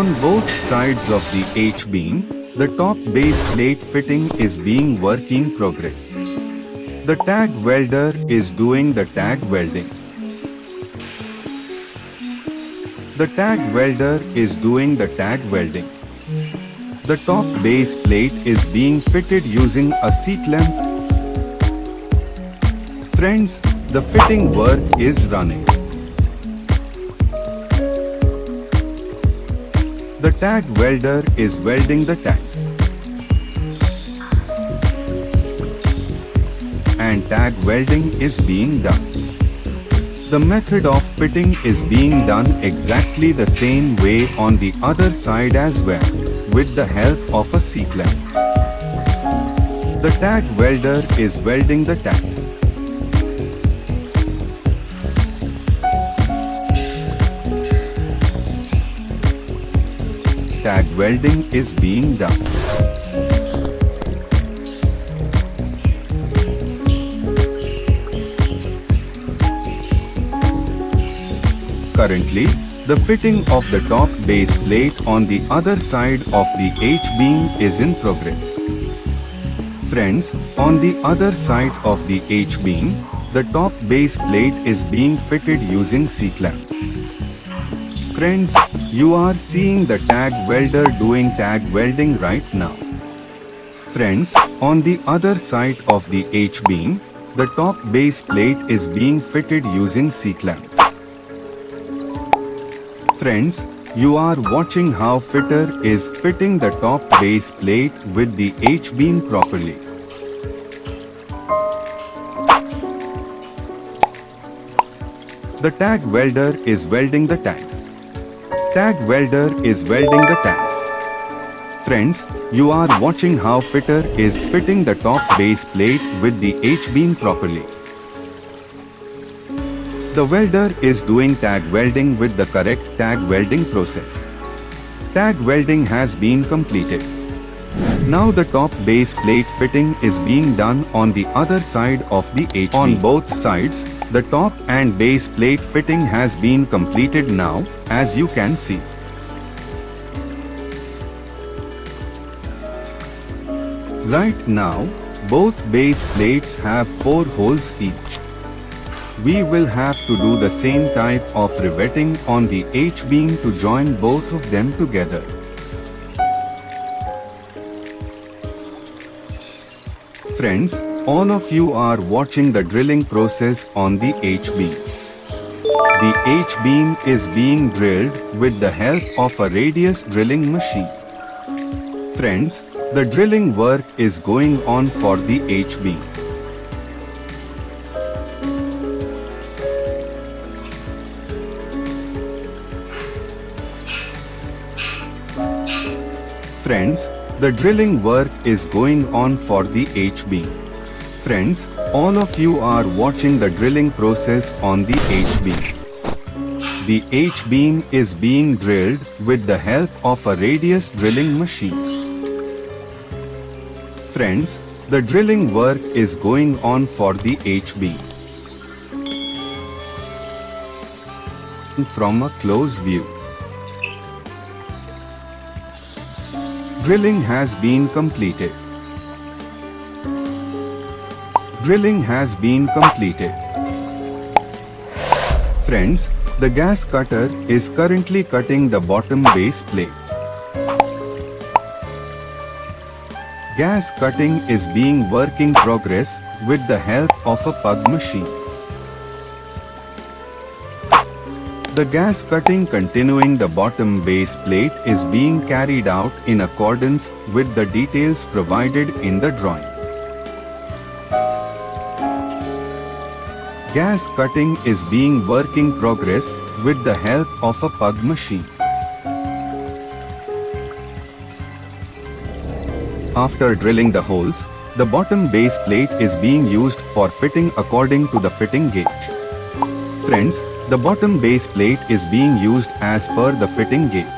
On both sides of the H-beam, the top base plate fitting is being work in progress. The tag welder is doing the tag welding. The tag welder is doing the tag welding. The top base plate is being fitted using a seat lamp. Friends, the fitting work is running. The tag welder is welding the tags. And tag welding is being done. The method of fitting is being done exactly the same way on the other side as well, with the help of a seat lamp. The tag welder is welding the tags. Tag welding is being done. Currently, the fitting of the top base plate on the other side of the H-beam is in progress. Friends, on the other side of the H-beam, the top base plate is being fitted using seat lamps. Friends, you are seeing the tag welder doing tag welding right now. Friends, on the other side of the H-beam, the top base plate is being fitted using seat lamps. Friends, you are watching how fitter is fitting the top base plate with the H-beam properly. The tag welder is welding the tags. Tag welder is welding the tags. Friends, you are watching how fitter is fitting the top base plate with the H-beam properly. The welder is doing tag welding with the correct tag welding process. Tag welding has been completed. Now the top base plate fitting is being done on the other side of the H-beam. On both sides, the top and base plate fitting has been completed now, as you can see. Right now, both base plates have 4 holes each. We will have to do the same type of riveting on the H-beam to join both of them together. Friends, all of you are watching the drilling process on the H-beam. The H-beam is being drilled with the help of a radius drilling machine. Friends, the drilling work is going on for the H-beam. Friends, the drilling work is going on for the H-beam. Friends, all of you are watching the drilling process on the H-beam. The H-beam is being drilled with the help of a radius drilling machine. Friends, the drilling work is going on for the H-beam. From a close view, drilling has been completed. Drilling has been completed. Friends, the gas cutter is currently cutting the bottom base plate. Gas cutting is being work in progress with the help of a pug machine. The gas cutting continuing the bottom base plate is being carried out in accordance with the details provided in the drawing. Gas cutting is being work in progress with the help of a pug machine. After drilling the holes, the bottom base plate is being used for fitting according to the fitting gauge. Friends, the bottom base plate is being used as per the fitting gauge.